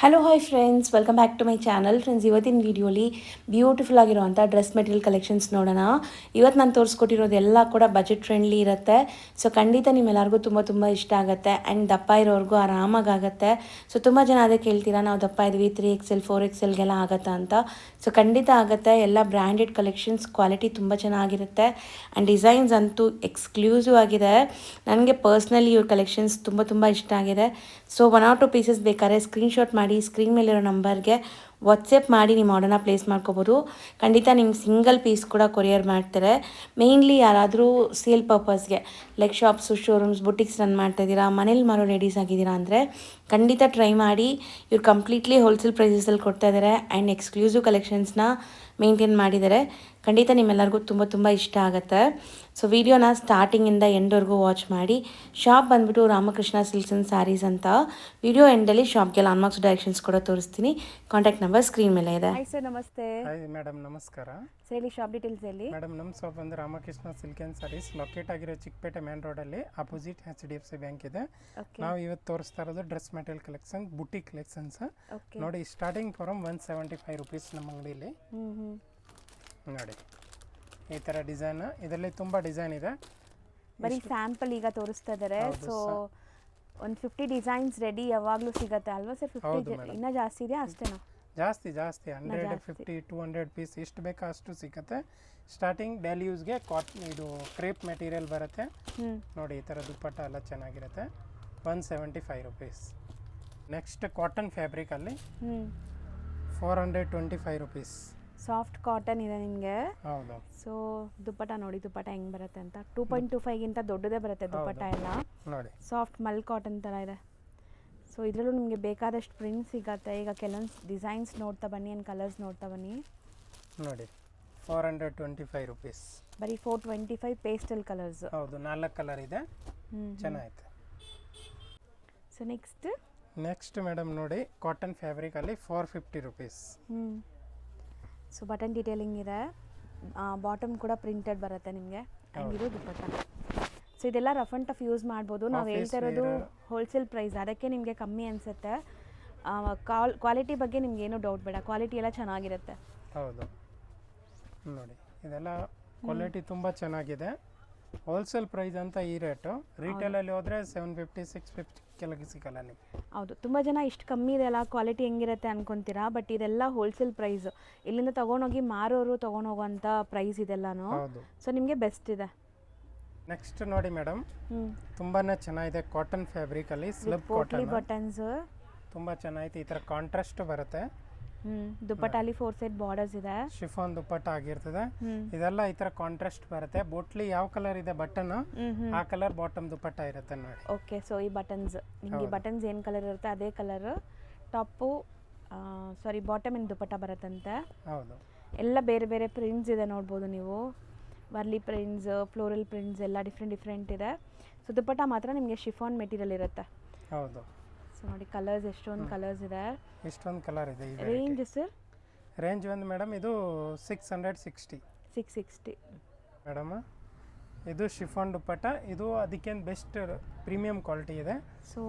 Hello hi friends, welcome back to my channel. Friends, ಇವತ್ತಿನ ವೀಡಿಯೋಲಿ beautiful ಆಗಿರುವಂಥ dress material collections ನೋಡೋಣ. ಇವತ್ತು ನಾನು ತೋರಿಸ್ಕೊಟ್ಟಿರೋದು ಎಲ್ಲ ಕೂಡ ಬಜೆಟ್ ಫ್ರೆಂಡ್ಲಿ ಇರುತ್ತೆ. ಸೊ ಖಂಡಿತ ನಿಮ್ಮೆಲ್ಲರಿಗೂ ತುಂಬ ಇಷ್ಟ ಆಗುತ್ತೆ. ಆ್ಯಂಡ್ ದಪ್ಪ ಇರೋರ್ಗೂ ಆರಾಮಾಗುತ್ತೆ. ಸೊ ತುಂಬ ಜನ ಅದೇ ಕೇಳ್ತೀರಾ, ನಾವು ದಪ್ಪ ಇದ್ವಿ 3XL 4XLಗೆಲ್ಲ ಆಗುತ್ತಾ ಅಂತ. ಸೊ ಖಂಡಿತ ಆಗುತ್ತೆ. ಎಲ್ಲ ಬ್ರ್ಯಾಂಡೆಡ್ ಕಲೆಕ್ಷನ್ಸ್, ಕ್ವಾಲಿಟಿ ತುಂಬ ಚೆನ್ನಾಗಿರುತ್ತೆ. ಆ್ಯಂಡ್ ಡಿಸೈನ್ಸ್ ಅಂತೂ ಎಕ್ಸ್ಕ್ಲೂಸಿವ್ ಆಗಿದೆ. ನನಗೆ ಪರ್ಸ್ನಲಿ ಇವ್ರ ಕಲೆಕ್ಷನ್ಸ್ ತುಂಬ ಇಷ್ಟ ಆಗಿದೆ. ಸೊ 1 or 2 ಪೀಸಸ್ ಬೇಕಾದ್ರೆ ಸ್ಕ್ರೀನ್ಶಾಟ್ ಮಾಡಿ ಸ್ಕ್ರೀನ್ ಮೇಲಿರೋ ನಂಬರ್ಗೆ ವಾಟ್ಸಪ್ ಮಾಡಿ ನಿಮ್ಮ ಆರ್ಡರ್ನ ಪ್ಲೇಸ್ ಮಾಡ್ಕೋಬೋದು. ಖಂಡಿತ ನಿಮ್ಗೆ ಸಿಂಗಲ್ ಪೀಸ್ ಕೂಡ ಕೊರಿಯರ್ ಮಾಡ್ತಾರೆ. ಮೇಯ್ನ್ಲಿ ಯಾರಾದರೂ ಸೇಲ್ ಪರ್ಪಸ್ಗೆ like shops, showrooms, boutiques run ಮಾಡ್ತಾಯಿದ್ದೀರಾ, ಮನೇಲಿ ಮಾರೋ ಲೇಡೀಸ್ ಆಗಿದ್ದೀರಾ ಅಂದರೆ ಖಂಡಿತ ಟ್ರೈ ಮಾಡಿ. ಇವ್ರು ಕಂಪ್ಲೀಟ್ಲಿ ಹೋಲ್ಸೇಲ್ ಪ್ರೈಸಸಲ್ಲಿ ಕೊಡ್ತಾ ಇದ್ದಾರೆ ಆ್ಯಂಡ್ ಎಕ್ಸ್ಕ್ಲೂಸಿವ್ ಕಲೆಕ್ಷನ್ಸ್ನ ಮೇಂಟೈನ್ ಮಾಡಿದ್ದಾರೆ. ಖಂಡಿತ ನಿಮ್ಮೆಲ್ಲರಿಗೂ ತುಂಬ ಇಷ್ಟ ಆಗುತ್ತೆ. ಸೊ ವಿಡಿಯೋನ ಸ್ಟಾರ್ಟಿಂಗಿಂದ ಎಂಡ್ವರೆಗೂ ವಾಚ್ ಮಾಡಿ. ಶಾಪ್ ಬಂದುಬಿಟ್ಟು ರಾಮಕೃಷ್ಣ ಸಿಲ್ಕ್ಸ್ ಆ್ಯಂಡ್ ಸ್ಯಾರೀಸ್ ಅಂತ. ವಿಡಿಯೋ ಎಂಡಲ್ಲಿ ಶಾಪ್ಗೆ ಲಾನ್ಮಾರ್ಕ್ಸ್ ಡೈರೆಕ್ಷನ್ಸ್ ಕೂಡ ತೋರಿಸ್ತೀನಿ. ಕಾಂಟ್ಯಾಕ್ಟ್ ನಂಬರ್ ಸ್ಕ್ರೀನ್ ಮೇಲೆ ಇದೆ. ಹಾಯ್ ಸರ್, ನಮಸ್ತೆ. ಹಾಯ್ ಮೇಡಮ್, ನಮಸ್ಕಾರ. ಸರ್, ಹೇಳಿ ಶಾಪ್ ಡೀಟೇಲ್ಸ್ ಹೇಳಿ. ಮೇಡಮ್, ನಮ್ಮ ಶಾಪ್ ಬಂದು Ramakrishna silk and sarees, locate ಆಗಿರೋ ಚಿಕ್ಕಪೇಟೆ ಮೇನ್ ರೋಡಲ್ಲಿ ಅಪೋಸಿಟ್ HDFC ಬ್ಯಾಂಕ್ ಇದೆ. ನಾವು ಇವತ್ತು ತೋರಿಸ್ತಾ ಇರೋದು dress material collection, boutique collections ನೋಡಿ. ಸ್ಟಾರ್ಟಿಂಗ್ ಫ್ರಮ್ 175 ರುಪೀಸ್ ನಮ್ಮ ಅಂಗಡಿಯಲ್ಲಿ ನೋಡಿ. ಈ ಥರ ಡಿಸೈನ್, ಇದರಲ್ಲಿ ತುಂಬ ಡಿಸೈನ್ ಇದೆ. ಬರೀ ಸ್ಯಾಂಪಲ್ ಈಗ ತೋರಿಸ್ತಾ ಇದ್ದಾರೆ. ಸೊ ಒಂದು 50 ಡಿಸೈನ್ಸ್ ರೆಡಿ ಯಾವಾಗಲೂ ಸಿಗುತ್ತೆ ಅಲ್ವಾ ಸರ್? 50 ಇನ್ನೂ ಜಾಸ್ತಿ ಇದೆಯಾ? ಅಷ್ಟೇನಾ? ಜಾಸ್ತಿ 150 200 ಪೀಸ್ ಎಷ್ಟು ಬೇಕೋ ಅಷ್ಟು ಸಿಗುತ್ತೆ. ಸ್ಟಾರ್ಟಿಂಗ್ ಡೈಲಿ ಯೂಸ್ಗೆ ಇದು ಕ್ರೇಪ್ ಮೆಟೀರಿಯಲ್ ಬರುತ್ತೆ ನೋಡಿ. ಈ ಥರ ದುಪ್ಪಟ್ಟ ಎಲ್ಲ ಚೆನ್ನಾಗಿರುತ್ತೆ. 175 ರುಪೀಸ್. ನೆಕ್ಸ್ಟ್ ಕಾಟನ್ ಫ್ಯಾಬ್ರಿಕಲ್ಲಿ 425 ರುಪೀಸ್. ಸಾಫ್ಟ್ ಕಾಟನ್ ಇದೆ ನಿಮಗೆ. ಹೌದು. ಸೊ ದುಪ್ಪಟ್ಟ ನೋಡಿ, ದುಪ್ಪಟ್ಟ ಹೆಂಗೆ ಬರುತ್ತೆ ಅಂತ. 2.25ಗಿಂತ ದೊಡ್ಡದೇ ಬರುತ್ತೆ ದುಪ್ಪಟ್ಟ ಎಲ್ಲ ನೋಡಿ. ಸಾಫ್ಟ್ ಮಲ್ ಕಾಟನ್ ಥರ ಇದೆ. ಸೊ ಇದರಲ್ಲೂ ನಿಮಗೆ ಬೇಕಾದಷ್ಟು ಪ್ರಿಂಟ್ ಸಿಗುತ್ತೆ. ಈಗ ಕೆಲವೊಂದು ಡಿಸೈನ್ಸ್ ನೋಡ್ತಾ ಬನ್ನಿ ಆ್ಯಂಡ್ ಕಲರ್ಸ್ ನೋಡ್ತಾ ಬನ್ನಿ ನೋಡಿ. 425 ರುಪೀಸ್. ಬರೀ 425 ಪೇಸ್ಟಲ್ ಕಲರ್ಸ್. ಹೌದು, 4 ಕಲರ್ ಇದೆ. ಚೆನ್ನಾಗಿದೆ. ಸೊ ನೆಕ್ಸ್ಟ್ ಮೇಡಮ್ ನೋಡಿ, ಕಾಟನ್ ಫ್ಯಾಬ್ರಿಕಲ್ಲಿ 450 ರುಪೀಸ್. ಸೊ ಬಟನ್ ಡೀಟೇಲಿಂಗ್ ಇದೆ. ಬಾಟಮ್ ಕೂಡ ಪ್ರಿಂಟೆಡ್ ಬರುತ್ತೆ ನಿಮಗೆ. ಆ್ಯಂಡ್ ಇದು ದುಪ್ಪಟ್ಟ. ಸೊ ಇದೆಲ್ಲ ರಫ್ ಆ್ಯಂಡ್ ಟಫ್ ಯೂಸ್ ಮಾಡ್ಬೋದು. ನಾವು ಹೇಳ್ತಾ ಇರೋದು ಹೋಲ್ಸೇಲ್ ಪ್ರೈಸ್, ಅದಕ್ಕೆ ನಿಮಗೆ ಕಮ್ಮಿ ಅನಿಸುತ್ತೆ. ಕ್ವಾಲಿಟಿ ಬಗ್ಗೆ ನಿಮ್ಗೆ ಏನೂ ಡೌಟ್ ಬೇಡ, ಕ್ವಾಲಿಟಿ ಎಲ್ಲ ಚೆನ್ನಾಗಿರುತ್ತೆ. ಹೌದು ನೋಡಿ, ಇದೆಲ್ಲ ಕ್ವಾಲಿಟಿ ತುಂಬ ಚೆನ್ನಾಗಿದೆ. ಹೋಲ್ಸೇಲ್ ಪ್ರೈಸ್ ಅಂತ ಈ ರೇಟು. ರಿಟೇಲಲ್ಲಿ ಹೋದರೆ 750 650 ಕೆಳಗೆ ಸಿಗಲ್ಲ ನಿಮಗೆ. ಹೌದು, ತುಂಬ ಜನ ಇಷ್ಟು ಕಮ್ಮಿ ಇದೆಯಲ್ಲ, ಕ್ವಾಲಿಟಿ ಹೆಂಗಿರುತ್ತೆ ಅನ್ಕೊತೀರಾ. ಬಟ್ ಇದೆಲ್ಲ ಹೋಲ್ಸೇಲ್ ಪ್ರೈಸ್. ಇಲ್ಲಿಂದ ತೊಗೊಂಡೋಗಿ ಮಾರೋರು ತೊಗೊಂಡೋಗೋಂಥ ಪ್ರೈಸ್ ಇದೆಲ್ಲನೂ. ಸೊ ನಿಮಗೆ ಬೆಸ್ಟ್ ಇದೆ. ನೆಕ್ಸ್ಟ್ ನೋಡಿ ಮೇಡಮ್, ತುಂಬಾ ಚೆನ್ನಾಗಿದೆ. ಕಾಟನ್ ಫ್ಯಾಬ್ರಿಕಲ್ಲಿ ಸ್ಲಬ್ ಕಾಟನ್ ಬಟನ್ಸ್ ತುಂಬ ಚೆನ್ನಾಗಿದೆ. ಈ ಥರ ಕಾಂಟ್ರಾಸ್ಟ್ ಬರುತ್ತೆ. ದುಪ್ಪಟ್ಟಲ್ಲಿ 4 ಸೈಡ್ ಬಾರ್ಡರ್ಸ್ ಇದೆ. ಶಿಫಾನ್ ದುಪ್ಪಟ್ಟ ಆಗಿರ್ತದೆ. ಇದೆಲ್ಲ ಈ ತರ ಕಾಂಟ್ರಾಸ್ಟ್ ಬರುತ್ತೆ. ಬೋಟ್ಲಿ ಯಾವ ಕಲರ್ ಇದೆ ಬಟನ್, ಆ ಕಲರ್ ಬಾಟಮ್ ದುಪ್ಪಟ್ಟ ಇರುತ್ತೆ ನೋಡಿ. ಓಕೆ, ಸೊ ಈ ಬಟನ್ಸ್ ನಿಮಗೆ ಬಟನ್ಸ್ ಏನು ಕಲರ್ ಇರುತ್ತೆ ಅದೇ ಕಲರ್ ಟಾಪು, ಬಾಟಮ್ ಏನು ದುಪ್ಪಟ್ಟ ಬರುತ್ತಂತೆ. ಹೌದು. ಎಲ್ಲ ಬೇರೆ ಬೇರೆ ಪ್ರಿಂಟ್ಸ್ ಇದೆ ನೋಡ್ಬೋದು ನೀವು. ವರ್ಲಿ ಪ್ರಿಂಟ್ಸ್, ಫ್ಲೋರಲ್ ಪ್ರಿಂಟ್ಸ್ ಎಲ್ಲ ಡಿಫ್ರೆಂಟ್ ಇದೆ. ಸೊ ದುಪ್ಪಟ್ಟ ಮಾತ್ರ ನಿಮಗೆ ಶಿಫಾನ್ ಮೆಟೀರಿಯಲ್ ಇರುತ್ತೆ. ಹೌದು. ನೋಡಿ ಕಲರ್ಸ್, ಎಷ್ಟೊಂದು ಕಲರ್ಸ್ ಇದೆ. ಎಷ್ಟೊಂದು ಕಲರ್ ಇದೆ. Range sir? ರೇಂಜ್ ಒಂದು ಮೇಡಮ್ ಇದು 660 ಮೇಡಮ್. ಇದು ಶಿಫಾನ್ ದುಪ್ಪಟ್ಟ. ಇದು ಅದಕ್ಕೇನು ಬೆಸ್ಟ್ ಪ್ರೀಮಿಯಂ ಕ್ವಾಲಿಟಿ ಇದೆ. ಸೊ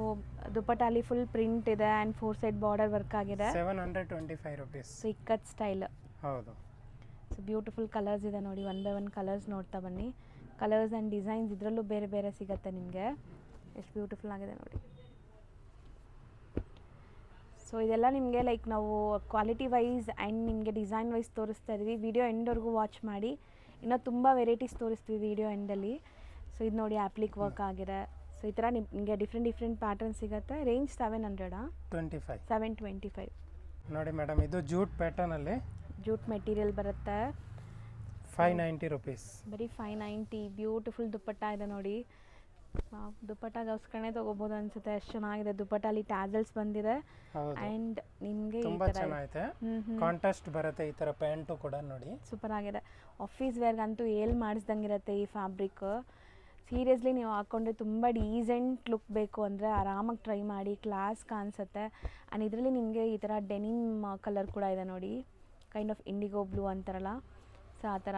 ದುಪ್ಪಟ್ಟಲ್ಲಿ ಫುಲ್ ಪ್ರಿಂಟ್ ಇದೆ ಆ್ಯಂಡ್ 4 ಸೈಡ್ ಬಾರ್ಡರ್ ವರ್ಕ್ ಆಗಿದೆ. 725 ರುಪೀಸ್. So ikat style. ಹೌದು. ಸೊ ಬ್ಯೂಟಿಫುಲ್ ಕಲರ್ಸ್ ಇದೆ ನೋಡಿ. 1 by 1 ಕಲರ್ಸ್ ನೋಡ್ತಾ ಬನ್ನಿ. ಕಲರ್ಸ್ ಆ್ಯಂಡ್ ಡಿಸೈನ್ಸ್ ಇದರಲ್ಲೂ ಬೇರೆ ಬೇರೆ ಸಿಗುತ್ತೆ ನಿಮಗೆ. ಎಷ್ಟು ಬ್ಯೂಟಿಫುಲ್ ಆಗಿದೆ ನೋಡಿ. ಸೊ ಇದೆಲ್ಲ ನಿಮಗೆ ಲೈಕ್ ನಾವು ಕ್ವಾಲಿಟಿ ವೈಸ್ ಆ್ಯಂಡ್ ನಿಮಗೆ ಡಿಸೈನ್ ವೈಸ್ ತೋರಿಸ್ತಾ ಇದ್ದೀವಿ. ವಿಡಿಯೋ ಎಂಡ್ವರೆಗೂ ವಾಚ್ ಮಾಡಿ. ಇನ್ನೂ ತುಂಬ ವೆರೈಟೀಸ್ ತೋರಿಸ್ತೀವಿ ವಿಡಿಯೋ ಎಂಡಲ್ಲಿ. ಸೊ ಇದು ನೋಡಿ ಆ್ಯಪ್ಲಿಕ್ ವರ್ಕ್ ಆಗಿದೆ. ಸೊ ಈ ಥರ ನಿಮಗೆ ಡಿಫ್ರೆಂಟ್ ಪ್ಯಾಟರ್ನ್ ಸಿಗುತ್ತೆ. ರೇಂಜ್ 725 ನೋಡಿ ಮೇಡಮ್. ಇದು ಜೂಟ್ ಪ್ಯಾಟರ್ನಲ್ಲಿ ಜೂಟ್ ಮೆಟೀರಿಯಲ್ ಬರುತ್ತೆ. 590 ರುಪೀಸ್. ಬರೀ 590. ಬ್ಯೂಟಿಫುಲ್ ದುಪ್ಪಟ್ಟ ಇದೆ ನೋಡಿ. ದುಪ್ಪಟ್ಟಾಗೋಸ್ಕರನೇ ತೊಗೋಬೋದು ಅನ್ಸುತ್ತೆ, ಅಷ್ಟು ಚೆನ್ನಾಗಿದೆ. ದುಪ್ಪಟ್ಟಲ್ಲಿ ಟ್ಯಾಸಲ್ಸ್ ಬಂದಿದೆ ಆ್ಯಂಡ್ ನಿಮಗೆ ತುಂಬಾ ಚೆನ್ನಾಗಿದೆ. ಕಾಂಟ್ರಾಸ್ಟ್ ಬರುತ್ತೆ. ಈ ಥರ ಪ್ಯಾಂಟು ಕೂಡ ನೋಡಿ ಸೂಪರ್ ಆಗಿದೆ. ಆಫೀಸ್ ವೇರ್ಗಂತೂ ಮಾಡಿಸ್ದಂಗಿರುತ್ತೆ ಈ ಫ್ಯಾಬ್ರಿಕ್. ಸೀರಿಯಸ್ಲಿ ನೀವು ಹಾಕ್ಕೊಂಡ್ರೆ ತುಂಬ ಡೀಸೆಂಟ್ ಲುಕ್ ಬೇಕು ಅಂದರೆ ಆರಾಮಾಗಿ ಟ್ರೈ ಮಾಡಿ, ಕ್ಲಾಸ್ ಕಾಣಿಸುತ್ತೆ. ಆ್ಯಂಡ್ ಇದರಲ್ಲಿ ನಿಮಗೆ ಈ ಥರ ಡೆನಿಮ್ ಕಲರ್ ಕೂಡ ಇದೆ ನೋಡಿ, ಕೈಂಡ್ ಆಫ್ ಇಂಡಿಗೋ ಬ್ಲೂ ಅಂತಾರಲ್ಲ, ಸೊ ಆ ಥರ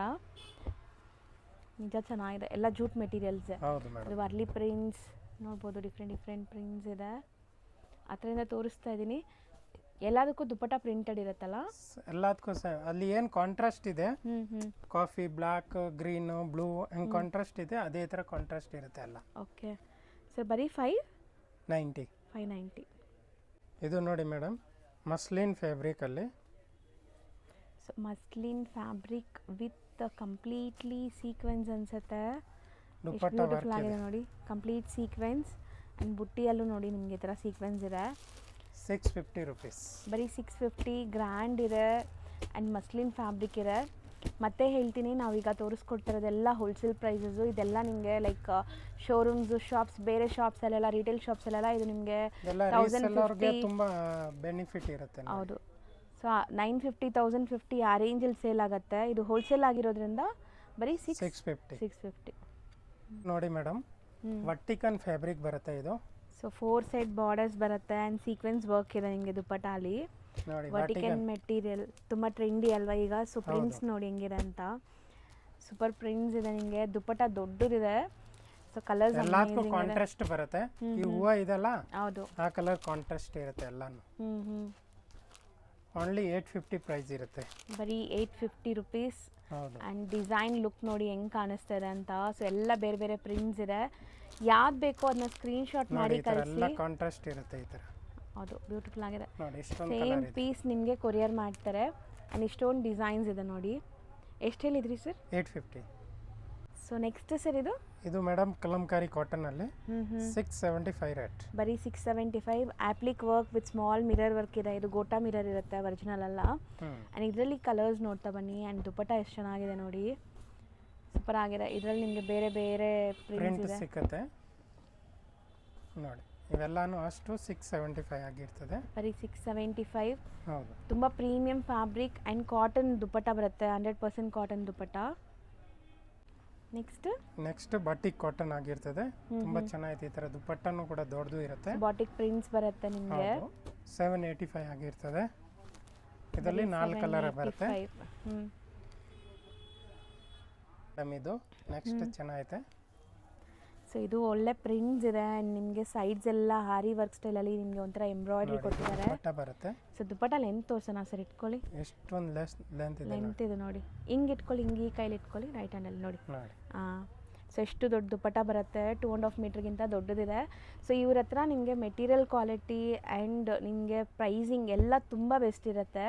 ನಿಜ ಚೆನ್ನಾಗಿದೆ. ಎಲ್ಲ ಜೂಟ್ ಮೆಟೀರಿಯಲ್ಸ್. ಅದು ವರ್ಲಿ ಪ್ರಿಂಟ್ಸ್ ನೋಡ್ಬೋದು. ಡಿಫ್ರೆಂಟ್ ಪ್ರಿಂಟ್ಸ್ ಇದೆ. ಆ ಥರದಿಂದ ತೋರಿಸ್ತಾ ಇದ್ದೀನಿ. ಎಲ್ಲದಕ್ಕೂ ದುಪ್ಪಟ್ಟ ಪ್ರಿಂಟೆಡ್ ಇರುತ್ತಲ್ಲ. ಎಲ್ಲದಕ್ಕೂ ಅಲ್ಲಿ ಏನು ಕಾಂಟ್ರಾಸ್ಟ್ ಇದೆ, ಹ್ಞೂ ಕಾಫಿ, ಬ್ಲ್ಯಾಕ್, ಗ್ರೀನು, ಬ್ಲೂ ಹೆಂಗೆ ಕಾಂಟ್ರಾಸ್ಟ್ ಇದೆ ಅದೇ ಥರ ಕಾಂಟ್ರಾಸ್ಟ್ ಇರುತ್ತೆ ಎಲ್ಲ. ಓಕೆ ಸರ್, ಬರೀ 590. 590. ಇದು ನೋಡಿ ಮೇಡಮ್, ಮಸ್ಲಿನ್ ಫ್ಯಾಬ್ರಿಕಲ್ಲಿ. So muslin fabric with completely sequins ಅನ್ಸುತ್ತೆ. ದುಪ್ಪಟ್ಟ ಬ್ಯೂಟಿಫುಲ್ ಆಗಿದೆ ನೋಡಿ, ಕಂಪ್ಲೀಟ್ ಸೀಕ್ವೆನ್ಸ್ ಆ್ಯಂಡ್ ಬುಟ್ಟಿಯಲ್ಲೂ ನೋಡಿ ನಿಮಗೆ ಈ ಥರ ಸೀಕ್ವೆನ್ಸ್ ಇದೆ. 650 rupees. ಬರೀ 650. ಗ್ರ್ಯಾಂಡ್ ಇದೆ ಆ್ಯಂಡ್ ಮಸ್ಲಿನ್ ಫ್ಯಾಬ್ರಿಕ್ ಇದೆ. ಮತ್ತೆ ಹೇಳ್ತೀನಿ, ನಾವೀಗ ತೋರಿಸ್ಕೊಡ್ತಿರೋದೆಲ್ಲ ಹೋಲ್ಸೇಲ್ ಪ್ರೈಸಸ್ಸು. ಇದೆಲ್ಲ ನಿಮಗೆ ಲೈಕ್ ಶೋರೂಮ್ಸು, ಶಾಪ್ಸ್, ಬೇರೆ ಶಾಪ್ಸಲ್ಲೆಲ್ಲ, ರಿಟೇಲ್ ಶಾಪ್ಸಲ್ಲೆಲ್ಲ ಇದು ನಿಮಗೆ 1050 ತುಂಬ ಬೆನಿಫಿಟ್ ಇರುತ್ತೆ. ಹೌದು. ಸೊ 950, 1050 ಆ ರೇಂಜಲ್ಲಿ ಸೇಲ್ ಆಗುತ್ತೆ. ಇದು ಹೋಲ್ಸೇಲ್ ಆಗಿರೋದ್ರಿಂದ ಬರೀ 650. ನೋಡಿ ಮೇಡಮ್, ವರ್ಟಿಕನ್ ಫ್ಯಾಬ್ರಿಕ್ ಬರುತ್ತೆ ಇದು. ಸೊ 4 ಸೈಡ್ ಬಾರ್ಡರ್ಸ್ ಬರುತ್ತೆ ಆ್ಯಂಡ್ ಸೀಕ್ವೆನ್ಸ್ ವರ್ಕ್ ಇದೆ ನಿಮಗೆ ದುಪ್ಪಟ್ಟಾಲಿ. ನೋಡಿ ವರ್ಟಿಕನ್ ಮೆಟೀರಿಯಲ್ ತುಂಬ ಟ್ರೆಂಡಿ ಅಲ್ವಾ ಈಗ. ಸೊ ಪ್ರಿಂಟ್ಸ್ ನೋಡಿ ಹೆಂಗಿದೆ ಅಂತ, ಸೂಪರ್ ಪ್ರಿಂಟ್ಸ್ ಇದೆ ನಿಮಗೆ. ದುಪ್ಪಟ್ಟ ದೊಡ್ಡದಿದೆ. ಸೊ ಕಲರ್ಸ್ ಎಲ್ಲದಕ್ಕೂ ಕಾಂಟ್ರಾಸ್ಟ್ ಬರುತ್ತೆ. ಈ ಹೂವು ಇದೆಲ್ಲ, ಹೌದು, ಆ ಕಲರ್ ಕಾಂಟ್ರಾಸ್ಟ್ ಇರುತ್ತೆ ಎಲ್ಲಾನು. ಓನ್ಲಿ 850 ಪ್ರೈಸ್ ಇರುತ್ತೆ. ಬರೀ 850 rupees. ಹೌದು. ಆ್ಯಂಡ್ ಡಿಸೈನ್ ಲುಕ್ ನೋಡಿ ಹೆಂಗೆ ಕಾಣಿಸ್ತಾ ಇದೆ ಅಂತ. ಸೊ ಎಲ್ಲ ಬೇರೆ ಬೇರೆ ಪ್ರಿಂಟ್ಸ್ ಇದೆ. ಯಾವ್ದು ಬೇಕೋ ಅದನ್ನ ಸ್ಕ್ರೀನ್ಶಾಟ್ ಮಾಡಿ ಕಳಿಸಿ. ಕಾಂಟ್ರಾಸ್ಟ್ ಇರುತ್ತೆ ಈ ಥರ. ಹೌದು, ಬ್ಯೂಟಿಫುಲ್ ಆಗಿದೆ. ನೋಡಿ ಇಷ್ಟೊಂದು ಸೇಮ್ ಕಲರ್ ಇದೆ. ಪೀಸ್ ನಿಮಗೆ ಕೊರಿಯರ್ ಮಾಡ್ತಾರೆ ಆ್ಯಂಡ್ ಇಷ್ಟೊಂದು ಡಿಸೈನ್ಸ್ ಇದೆ ನೋಡಿ. ಎಷ್ಟು ಹೇಳಿದ್ರಿ ಸರ್? 850. ಸೊ ನೆಕ್ಸ್ಟ್ ಸರ್ ಇದು ಮೇಡಮ್ ಕಲಂಕಾರಿ ಕಾಟನಲ್ಲಿ 675 ರೇಟ್. ಬರೀ 675. Applique work with small mirror work ಇದೆ. ಇದು ಗೋಟಾ ಮಿರರ್ ಇರುತ್ತೆ, ಒರಿಜಿನಲ್ ಅಲ್ಲ. ಆ್ಯಂಡ್ ಇದರಲ್ಲಿ ಕಲರ್ಸ್ ನೋಡ್ತಾ ಬನ್ನಿ. ಆ್ಯಂಡ್ ದುಪ್ಪಟ್ಟ ಎಷ್ಟು ಚೆನ್ನಾಗಿದೆ ನೋಡಿ, ಸೂಪರ್ ಆಗಿದೆ. ಇದರಲ್ಲಿ ನಿಮಗೆ ಬೇರೆ ಬೇರೆ ಪ್ರಿಂಟ್ ಇದೆ ಸಿಕ್ಕತ್ತೆ ನೋಡಿ. ಇವೆಲ್ಲಾನು ಅಷ್ಟು 675 ಆಗಿರ್ತದೆ. ಬರೀ 675. ಹೌದು. ತುಂಬ ಪ್ರೀಮಿಯಂ ಫ್ಯಾಬ್ರಿಕ್ ಆ್ಯಂಡ್ ಕಾಟನ್ ದುಪ್ಪಟ್ಟ ಬರುತ್ತೆ, 100% ಕಾಟನ್ ದುಪ್ಪಟ್ಟ. ನೆಕ್ಸ್ಟ್ ಬಾಟಿಕ್ ಕಾಟನ್ ಆಗಿರ್ತದೆ. ತುಂಬಾ ಚೆನ್ನಾಗಿದೆ. ಈ ತರ ದುಪ್ಪಟ್ಟನು ಕೂಡ ದೊಡ್ಡದು ಇರುತ್ತೆ. ಬಾಟಿಕ್ ಪ್ರಿಂಟ್ಸ್ ಬರುತ್ತೆ ನಿಮಗೆ. 785 ಆಗಿರ್ತದೆ. ಇದರಲ್ಲಿ 4 ಕಲರ್ ಬರುತ್ತೆ. ಇದು ನೆಕ್ಸ್ಟ್ ಚೆನ್ನಾಗಿದೆ. ಸೊ ಇದು ಒಳ್ಳೆ ಪ್ರಿಂಟ್ಸ್ ಇದೆ ಆ್ಯಂಡ್ ನಿಮಗೆ ಸೈಡ್ಸ್ ಎಲ್ಲ ಹಾರಿ ವರ್ಕ್ ಸ್ಟೈಲಲ್ಲಿ ನಿಮಗೆ ಒಂಥರ ಎಂಬ್ರಾಯ್ಡ್ರಿ ಕೊಟ್ಟಿದ್ದಾರೆ. ದುಪ್ಪಟ್ಟ ಬರುತ್ತೆ. ಸೊ ದುಪ್ಪಟ್ಟ ಲೆಂತ್ ತೋರ್ಸೋಣ ಸರ್? ಇಟ್ಕೊಳ್ಳಿ. ಎಷ್ಟೊಂದು ಲೆಂತ್ ಇದೆ ನೋಡಿ. ಹಿಂಗೆ ಇಟ್ಕೊಳ್ಳಿ, ಹಿಂಗೆ ಈ ಕೈಲಿ ಇಟ್ಕೊಳ್ಳಿ, ರೈಟ್ ಹ್ಯಾಂಡಲ್ಲಿ ನೋಡಿ. ಹಾಂ, ಸೊ ಎಷ್ಟು ದೊಡ್ಡ ದುಪ್ಪಟ್ಟ ಬರುತ್ತೆ, 2.5 ಮೀಟ್ರ್ಗಿಂತ ದೊಡ್ಡದಿದೆ. ಸೊ ಇವ್ರ ಹತ್ರ ನಿಮಗೆ ಮೆಟೀರಿಯಲ್ ಕ್ವಾಲಿಟಿ ಆ್ಯಂಡ್ ನಿಮಗೆ ಪ್ರೈಸಿಂಗ್ ಎಲ್ಲ ತುಂಬ ಬೆಸ್ಟ್ ಇರುತ್ತೆ.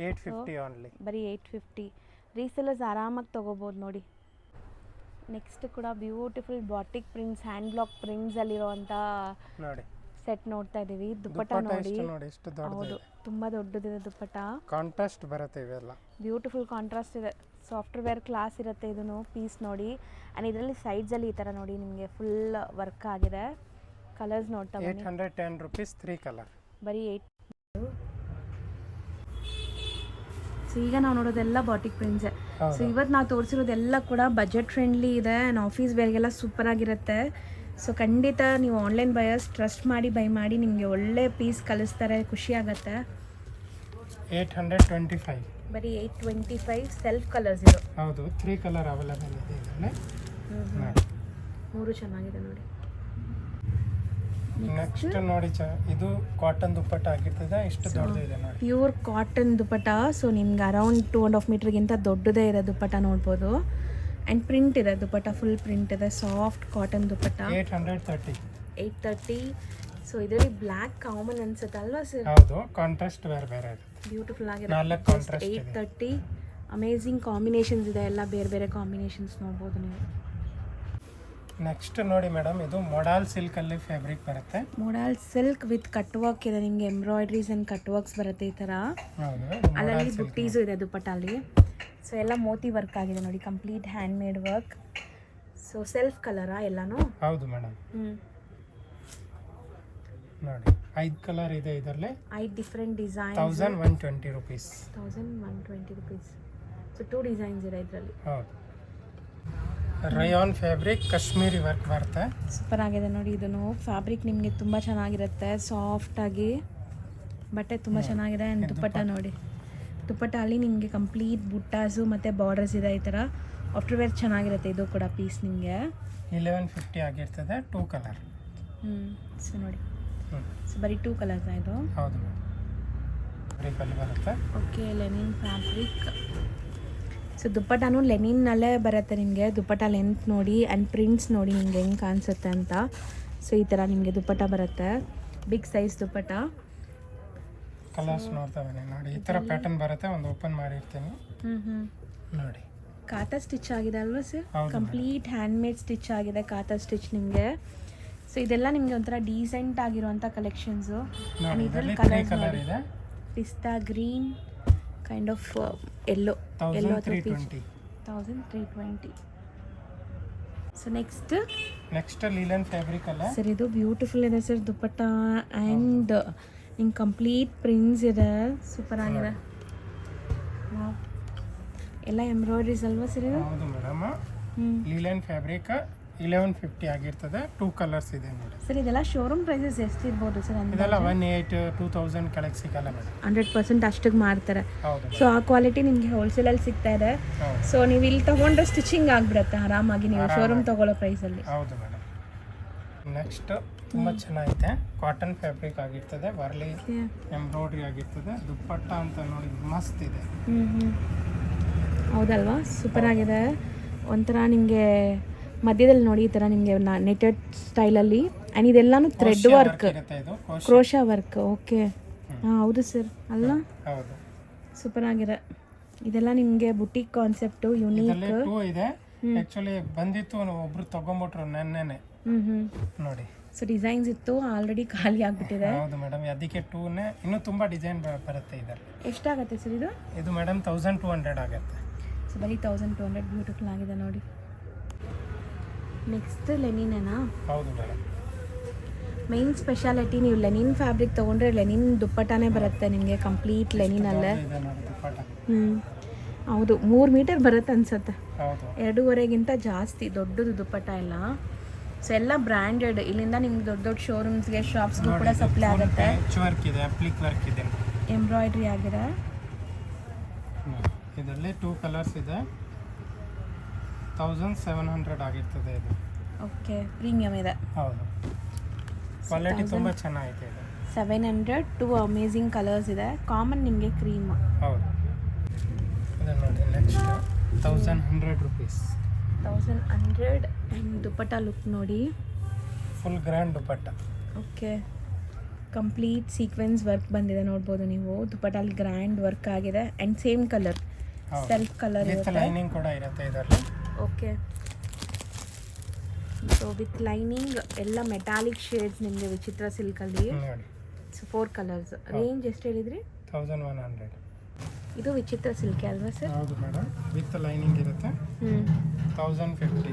850 ಓನ್ಲಿ. ಬರೀ 850. ರೀಸೆಲ್ಲರ್ಸ್ ಆರಾಮಾಗಿ ತೊಗೋಬೋದು ನೋಡಿ. ನೆಕ್ಸ್ಟ್ ಕೂಡ beautiful batik prints, hand block prints ಅಲ್ಲಿರುವಂಥ ನೋಡಿ ಸೆಟ್ ನೋಡ್ತಾ ಇದ್ದೀವಿ. ದುಪ್ಪಟ್ಟ ನೋಡಿ, ಹೌದು, ತುಂಬ ದೊಡ್ಡದಿದೆ ದುಪ್ಪಟ್ಟ. ಕಾಂಟ್ರಾಸ್ಟ್ ಬರುತ್ತೆ ಇವೆಲ್ಲ. ಬ್ಯೂಟಿಫುಲ್ ಕಾಂಟ್ರಾಸ್ಟ್ ಇದೆ. ಸಾಫ್ಟ್ವೇರ್ ಕ್ಲಾಸ್ ಇರುತ್ತೆ ಇದನ್ನು. ಪೀಸ್ ನೋಡಿ. ಆ್ಯಂಡ್ ಇದರಲ್ಲಿ ಸೈಡ್ಸಲ್ಲಿ ಈ ಥರ ನೋಡಿ ನಿಮಗೆ ಫುಲ್ ವರ್ಕ್ ಆಗಿದೆ. ಕಲರ್ಸ್ ನೋಡ್ತಾ ಬನ್ನಿ. 810 rupees 3 ಕಲರ್. ಬರೀ 8. ಸೊ ಈಗ ನಾವು ನೋಡೋದೆಲ್ಲ ಬಾಟಿಕ್ ಪ್ರಿಂಟ್ಸೇ. ಸೊ ಇವತ್ತು ನಾವು ತೋರಿಸಿರೋದೆಲ್ಲ ಕೂಡ ಬಜೆಟ್ ಫ್ರೆಂಡ್ಲಿ ಇದೆ ಆ್ಯಂಡ್ ಆಫೀಸ್ ವೇರ್ಗೆಲ್ಲ ಸೂಪರ್ ಆಗಿರುತ್ತೆ. ಸೊ ಖಂಡಿತ ನೀವು ಆನ್ಲೈನ್ ಬಯರ್ಸ್ ಟ್ರಸ್ಟ್ ಮಾಡಿ ಬೈ ಮಾಡಿ, ನಿಮಗೆ ಒಳ್ಳೆ ಪೀಸ್ ಕಳಿಸ್ತಾರೆ, ಖುಷಿ ಆಗುತ್ತೆ. 825. ಬರೀ 825. ಸೆಲ್ಫ್ ಕಲರ್ಸ್ ಇದು. ಹೌದು, 3 ಕಲರ್ ಅವೈಲೇಬಲ್ ಇದೆ ಇದರಲ್ಲಿ. 3 ಚೆನ್ನಾಗಿದೆ ನೋಡಿ. ನೆಕ್ಸ್ಟ್ ನೋಡಿ, ಇದು ಕಾಟನ್ ದುಪ್ಪಟ್ಟ ಆಗಿರ್ತದೆ. ಇಷ್ಟು ದೊಡ್ಡದಿದೆ ನೋಡಿ, ಪ್ಯೂರ್ ಕಾಟನ್ ದುಪ್ಪಟ್ಟ. ಸೊ ನಿಮ್ಗೆ ಅರೌಂಡ್ 2.5 ಮೀಟ್ರ್ಗಿಂತ ದೊಡ್ಡದೇ ಇದೆ ದುಪ್ಪಟ್ಟ, ನೋಡ್ಬೋದು. ಆ್ಯಂಡ್ ಪ್ರಿಂಟ್ ಇದೆ, ದುಪ್ಪಟ್ಟ ಫುಲ್ ಪ್ರಿಂಟ್ ಇದೆ. ಸಾಫ್ಟ್ ಕಾಟನ್ ದುಪ್ಪಟ್ಟ. 830. ಸೊ ಇದರಲ್ಲಿ ಬ್ಲ್ಯಾಕ್ ಕಾಮನ್ ಅನ್ಸುತ್ತೆ ಅಲ್ವಾ ಸರ್? ಹೌದು, ಕಾಂಟ್ರಾಸ್ಟ್ ಬೇರೆ ಬೇರೆ ಇದೆ. ಬ್ಯೂಟಿಫುಲ್ ಆಗಿದೆ. 830. ಅಮೇಝಿಂಗ್ ಕಾಂಬಿನೇಷನ್ಸ್ ಇದೆ, ಎಲ್ಲ ಬೇರೆ ಬೇರೆ ಕಾಂಬಿನೇಷನ್ಸ್ ನೋಡ್ಬೋದು ನೀವು. ನೆಕ್ಸ್ಟ್ ನೋಡಿ ಮೇಡಮ್, ಇದು ಮೊಡಾಲ್ ಸಿಲ್ಕ್ ಅಲ್ಲಿ ಫ್ಯಾಬ್ರಿಕ್ ಬರುತ್ತೆ. Modal silk with cut work ಇದೆ ನಿಮಗೆ. ಎಂಬ್ರಾಯ್ಡ್ರೀಸ್ ಆ್ಯಂಡ್ ಕಟ್ ವರ್ಕ್ಸ್ ಬರುತ್ತೆ ಈ ಥರ. ಅಲ್ಲಲ್ಲಿ ಬುಟ್ಟೀಸು ಇದೆ ದುಪ್ಪಟ್ಟಲ್ಲಿ. ಸೊ ಎಲ್ಲ ಮೋತಿ ವರ್ಕ್ ಆಗಿದೆ ನೋಡಿ, complete hand made work. So self ಕಲರಾ ಎಲ್ಲಾನು? ಹೌದು ಮೇಡಮ್. ನೋಡಿ 5 ಕಲರ್ ಇದೆ ಇದರಲ್ಲಿ. 5 different design. 1120 rupees. 1120 rupees. So 2 designs ಇದೆ ಇದರಲ್ಲಿ. ಹೌದು, ರಯಾನ್ ಫ್ಯಾಬ್ರಿಕ್ ಕಾಶ್ಮೀರಿ ವರ್ಕ್ ಬರುತ್ತೆ. ಸೂಪರ್ ಆಗಿದೆ ನೋಡಿ. ಇದನ್ನು ಫ್ಯಾಬ್ರಿಕ್ ನಿಮಗೆ ತುಂಬ ಚೆನ್ನಾಗಿರುತ್ತೆ, ಸಾಫ್ಟಾಗಿ ಬಟ್ಟೆ ತುಂಬ ಚೆನ್ನಾಗಿದೆ. ಆ್ಯಂಡ್ ದುಪ್ಪಟ್ಟ ನೋಡಿ, ದುಪ್ಪಟ್ಟ ಅಲ್ಲಿ ನಿಮಗೆ ಕಂಪ್ಲೀಟ್ ಬುಟ್ಟಾಸು ಮತ್ತು ಬಾರ್ಡರ್ಸ್ ಇದೆ ಈ ಥರ. ಆಫ್ಟರ್ವೇರ್ ಚೆನ್ನಾಗಿರುತ್ತೆ ಇದು ಕೂಡ ಪೀಸ್ ನಿಮಗೆ. 1150 ಆಗಿರ್ತದೆ. 2 ಕಲರ್. ಸೊ ನೋಡಿ, ಸೊ ಬರೀ 2 ಕಲರ್ಸ್ ಇದು. ಹೌದು. ಫ್ಯಾಬ್ರಿಕಲ್ಲಿ ಬರುತ್ತೆ. Okay, Lenin fabric. ಸೊ ದುಪ್ಪಟಾನು ಲೆನಿನ್ನಲ್ಲೇ ಬರುತ್ತೆ ನಿಮಗೆ. ದುಪ್ಪಟ ಲೆಂತ್ ನೋಡಿ ಆ್ಯಂಡ್ ಪ್ರಿಂಟ್ಸ್ ನೋಡಿ ನಿಮ್ಗೆ ಹೆಂಗೆ ಕಾಣಿಸುತ್ತೆ ಅಂತ. ಸೊ ಈ ಥರ ನಿಮಗೆ ದುಪ್ಪಟ ಬರುತ್ತೆ, ಬಿಗ್ ಸೈಜ್ ದುಪ್ಪಟ. ಕಲರ್ಸ್ ನೋಡ್ತಾ ಬನ್ನಿ ನೋಡಿ, ಈ ಥರ ಪ್ಯಾಟರ್ನ್ ಬರುತ್ತೆ. ಒಂದು ಓಪನ್ ಮಾಡಿರ್ತೀನಿ ನೋಡಿ. ಕಾತಾ ಸ್ಟಿಚ್ ಆಗಿದೆ ಅಲ್ವಾ ಸರ್? ಹೌದು ಕಂಪ್ಲೀಟ್ ಹ್ಯಾಂಡ್ಮೇಡ್ ಸ್ಟಿಚ್ ಆಗಿದೆ, ಕಾತಾ ಸ್ಟಿಚ್ ನಿಮಗೆ. ಸೊ ಇದೆಲ್ಲ ನಿಮಗೆ ಒಂಥರ ಡೀಸೆಂಟ್ ಆಗಿರುವಂಥ ಕಲೆಕ್ಷನ್ಸು. ನೋಡಿ, ಇದರಲ್ಲಿ ಇದರಲ್ಲಿ 3 ಕಲರ್ ಇದೆ. ಪಿಸ್ತಾ green, kind of yellow 1320. 1320. So next ಲೀಲನ್ fabric ಅಲ್ಲ ಸರ್, ಇದು ಬ್ಯೂಟಿಫುಲ್ ಇದೆ ಸರ್ ದುಪ್ಪಟ್ಟ. ಆ್ಯಂಡ್ ನಿಂಗೆ ಕಂಪ್ಲೀಟ್ ಪ್ರಿಂಟ್ಸ್ ಇದೆ, ಸೂಪರ್ ಆಗಿದೆ. ವಾವ್, ಎಲ್ಲ ಎಂಬ್ರಾಯ್ಡ್ರೀಸ್ ಅಲ್ವಾ ಸರ್ ಇದು? ಹೌದು ಮೇಡಮ್. ಹ್ಞೂ ಲೀಲನ್ ಫ್ಯಾಬ್ರಿಕ್ 1150 ಆಗಿರ್ತದೆ. 2 ಕಲರ್ಸ್ ಇದೆ ನೋಡಿ. ಸರ್ ಇದೆಲ್ಲ ಶೋರೂಮ್ ಪ್ರೈಸಸ್ ಎಷ್ಟಿರ್ಬೋದು ಸರ್? ಇದೆಲ್ಲ 1800 2000 ಕೆಳಗೆ ಸಿಗಲ್ಲ ಮೇಡಮ್. 100% ಅಷ್ಟಿಗೆ ಮಾರ್ತಾರೆ. ಹೌದು ಸೊ ಆ ಕ್ವಾಲಿಟಿ ನಿಮಗೆ ಹೋಲ್ಸೇಲಲ್ಲಿ ಸಿಗ್ತಾ ಇದೆ. ಹೌದು. ಸೊ ನೀವು ಇಲ್ಲಿ ತೊಗೊಂಡ್ರೆ ಸ್ಟಿಚಿಂಗ್ ಆಗಿಬಿಡುತ್ತೆ ಆರಾಮಾಗಿ ನೀವು ಶೋರೂಮ್ ತೊಗೊಳ್ಳೋ ಪ್ರೈಸಲ್ಲಿ. ಹೌದು ಮೇಡಮ್. ನೆಕ್ಸ್ಟ್ ತುಂಬ ಚೆನ್ನಾಗಿದೆ, ಕಾಟನ್ ಫ್ಯಾಬ್ರಿಕ್ ಆಗಿರ್ತದೆ, ವರ್ಲಿ ಎಂಬ್ರಾಯ್ಡ್ರಿ ಆಗಿರ್ತದೆ. ದುಪ್ಪಟ್ಟ ಅಂತ ನೋಡಿ ಮಸ್ತ್ ಇದೆ. ಹೌದಲ್ವಾ? ಸೂಪರ್ ಆಗಿದೆ. ಒಂಥರ ನಿಮಗೆ ಮಧ್ಯದಲ್ಲಿ ನೋಡಿ ಈ ಥರ ನಿಮಗೆ ನೆಟೆಡ್ ಸ್ಟೈಲಲ್ಲಿ. ಆ್ಯಂಡ್ ಇದೆಲ್ಲನೂ ಥ್ರೆಡ್ ವರ್ಕ್, ಇರುತ್ತೆ ಇದು ಕ್ರೋಶಾ ವರ್ಕ್. ಓಕೆ, ಹಾಂ ಹೌದು ಸರ್ ಅಲ್ಲ? ಹೌದು. ಸೂಪರ್ ಆಗಿದೆ. ಇದೆಲ್ಲ ನಿಮಗೆ ಬುಟಿಕ್ ಕಾನ್ಸೆಪ್ಟು, ಯುನೀಕ್. ಇದರಲ್ಲಿ 2 ಇದೆ. ಆಕ್ಚುಲಿ ಬಂದಿತ್ತು, ಒಬ್ರು ತಗೊಂಡ್ಬಿಟ್ರು ನೆನ್ನೆನೆ ನೋಡಿ. ಸೊ ಡಿಸೈನ್ಸ್ ಇತ್ತು, ಆಲ್ರೆಡಿ ಖಾಲಿ ಆಗಿಬಿಟ್ಟಿದೆ. ಹೌದು ಮೇಡಮ್, ಅದಕ್ಕೆ 2ನೇ ಇನ್ನೂ ತುಂಬ ಡಿಸೈನ್ ಬರುತ್ತೆ ಇದರಲ್ಲಿ. ಎಷ್ಟಾಗುತ್ತೆ ಸರ್ ಇದು? ಇದು ಮೇಡಮ್ 1200 ಆಗುತ್ತೆ. ಸೊ ಬರೀ 1200. ಬ್ಯೂಟಿಫುಲ್ ಆಗಿದೆ ನೋಡಿ. ನೆಕ್ಸ್ಟ್ ಲೆನಿನೇನಾ? ಹೌದು ಮೇಡಮ್. ಮೈನ್ ಸ್ಪೆಷಾಲಿಟಿ, ನೀವು ಲೆನಿನ್ ಫ್ಯಾಬ್ರಿಕ್ ತೊಗೊಂಡ್ರೆ ಲೆನಿನ್ ದುಪ್ಪಟಾನೇ ಬರುತ್ತೆ ನಿಮಗೆ, ಕಂಪ್ಲೀಟ್ ಲೆನಿನಲ್ಲೇ. ಇದೆ ನೋಡಿ ದುಪ್ಪಟ್ಟ. ಹೌದು, 3 ಮೀಟರ್ ಬರುತ್ತೆ ಅನ್ಸುತ್ತೆ. ಹೌದು. 2.5ಗಿಂತ ಜಾಸ್ತಿ ದೊಡ್ಡದು ದುಪ್ಪಟ್ಟ ಎಲ್ಲ. ಸೊ ಎಲ್ಲ ಬ್ರ್ಯಾಂಡೆಡ್. ಇಲ್ಲಿಂದ ನಿಮ್ಗೆ ದೊಡ್ಡ ದೊಡ್ಡ ಶೋರೂಮ್ಸ್ಗೆ, ಶಾಪ್ಸ್ಗೂ ಕೂಡ ಸಪ್ಲೈ ಆಗುತ್ತೆ. ವರ್ಕ್ ಇದೆ, ಅಪ್ಲಿಕ್ ವರ್ಕ್ ಇದೆ, ಎಂಬ್ರಾಯ್ಡ್ರಿ ಆಗಿದೆ. ಇದರಲ್ಲಿ 2 ಕಲರ್ಸ್ ಇದೆ. 1700 ಆಗಿರ್ತದೆ ಇದು. ಓಕೆ, ಪ್ರೀಮಿಯಮ್ ಇದೆ. ಹೌದು, ಕ್ವಾಲಿಟಿ ತುಂಬ ಚೆನ್ನಾಗಿದೆ ಇದು. 700. 2 ಅಮೇಝಿಂಗ್ ಕಲರ್ಸ್ ಇದೆ. ಕಾಮನ್ ನಿಮಗೆ ಕ್ರೀಮ್. ಹೌದು. ಇದು ನೋಡಿ, next 1100 rupees. 1100. And dupatta look ನೋಡಿ, ಫುಲ್ ಗ್ರ್ಯಾಂಡ್ ದುಪ್ಪಟ್ಟ. ಓಕೆ, ಕಂಪ್ಲೀಟ್ ಸೀಕ್ವೆನ್ಸ್ ವರ್ಕ್ ಬಂದಿದೆ ನೋಡ್ಬೋದು ನೀವು. ದುಪ್ಪಟ್ಟಲ್ಲಿ ಗ್ರ್ಯಾಂಡ್ ವರ್ಕ್ ಆಗಿದೆ and same colour, self colour with lining ಕೂಡ ಇರುತ್ತೆ ಇದರಲ್ಲಿ. ಓಕೆ, ಸೊ ವಿತ್ ಲೈನಿಂಗ್ ಎಲ್ಲ ಮೆಟಾಲಿಕ್ ಶೇಡ್ಸ್ ನಿಮಗೆ ವಿಚಿತ್ರ ಸಿಲ್ಕಲ್ಲಿ. ನೋಡಿ, ಸೊ 4 ಕಲರ್ಸ್. ರೇಂಜ್ ಎಷ್ಟು ಹೇಳಿದ್ರಿ? 1100. ಇದು ವಿಚಿತ್ರ ಸಿಲ್ಕ್ ಅಲ್ವಾ ಸರ್? ಹೌದು ಮೇಡಮ್, ವಿತ್ ಲೈನಿಂಗ್ ಇರುತ್ತೆ. 1050.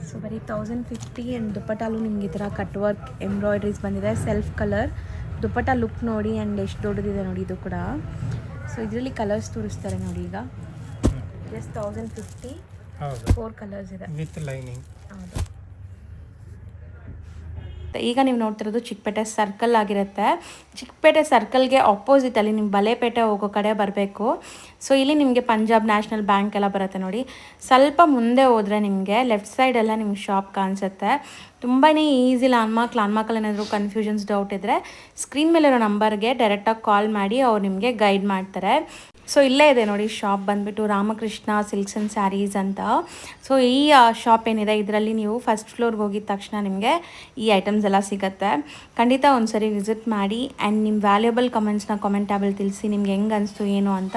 ಸೊ ಬರೀ 1050. ಆ್ಯಂಡ್ ದುಪ್ಪಟ್ಟಲ್ಲೂ ನಿಮ್ಗೆ ಈ ಥರ ಕಟ್ ವರ್ಕ್ ಎಂಬ್ರಾಯ್ಡ್ರೀಸ್ ಬಂದಿದೆ, ಸೆಲ್ಫ್ ಕಲರ್. ದುಪ್ಪಟ್ಟ ಲುಕ್ ನೋಡಿ, ಆ್ಯಂಡ್ ಎಷ್ಟು ದೊಡ್ಡದಿದೆ ನೋಡಿ ಇದು ಕೂಡ. ಸೊ ಇದರಲ್ಲಿ ಕಲರ್ಸ್ ತೋರಿಸ್ತಾರೆ ನೋಡಿ ಈಗ. ಜಸ್ಟ್ 1050. ಹೌದು, 4 ಕಲರ್ಸ್ ಇದೆ ವಿತ್ ಲೈನಿಂಗ್. ಹೌದು. ಈಗ ನೀವು ನೋಡ್ತಿರೋದು ಚಿಕ್ಕಪೇಟೆ ಸರ್ಕಲ್ ಆಗಿರುತ್ತೆ. ಚಿಕ್ಕಪೇಟೆ ಸರ್ಕಲ್ಗೆ ಆಪೋಸಿಟಲ್ಲಿ ನೀವು ಬಲೇಪೇಟೆ ಹೋಗೋ ಕಡೆ ಬರಬೇಕು. ಸೊ ಇಲ್ಲಿ ನಿಮಗೆ ಪಂಜಾಬ್ ನ್ಯಾಷನಲ್ ಬ್ಯಾಂಕ್ ಎಲ್ಲ ಬರುತ್ತೆ ನೋಡಿ. ಸ್ವಲ್ಪ ಮುಂದೆ ಹೋದರೆ ನಿಮಗೆ ಲೆಫ್ಟ್ ಸೈಡೆಲ್ಲ ನಿಮ್ಗೆ ಶಾಪ್ ಕಾಣಿಸುತ್ತೆ. ತುಂಬಾ ಈಸಿ. ಲ್ಯಾಂಡ್ಮಾರ್ಕಲ್ಲಿ ಏನಾದರೂ ಕನ್ಫ್ಯೂಷನ್ಸ್, ಡೌಟ್ ಇದ್ದರೆ ಸ್ಕ್ರೀನ್ ಮೇಲಿರೋ ನಂಬರ್ಗೆ ಡೈರೆಕ್ಟಾಗಿ ಕಾಲ್ ಮಾಡಿ ಅವ್ರು ನಿಮಗೆ ಗೈಡ್ ಮಾಡ್ತಾರೆ. ಸೊ ಇಲ್ಲೇ ಇದೆ ನೋಡಿ ಶಾಪ್ ಬಂದುಬಿಟ್ಟು ರಾಮಕೃಷ್ಣ ಸಿಲ್ಕ್ಸ್ ಆ್ಯಂಡ್ ಸ್ಯಾರೀಸ್ ಅಂತ. ಸೊ ಈ ಶಾಪ್ ಏನಿದೆ ಇದರಲ್ಲಿ ನೀವು ಫಸ್ಟ್ ಫ್ಲೋರ್ಗೆ ಹೋಗಿದ ತಕ್ಷಣ ನಿಮಗೆ ಈ ಐಟಮ್ಸ್ ಎಲ್ಲ ಸಿಗುತ್ತೆ. ಖಂಡಿತ ಒಂದು ಸರಿ ವಿಸಿಟ್ ಮಾಡಿ ಆ್ಯಂಡ್ ನಿಮ್ಮ ವ್ಯಾಲ್ಯೂಬಲ್ ಕಮೆಂಟ್ಸ್ನ ಕಾಮೆಂಟ್ ಟ್ಯಾಬಲ್ಲಿ ತಿಳಿಸಿ ನಿಮ್ಗೆ ಹೆಂಗೆ ಅನಿಸ್ತು ಏನು ಅಂತ.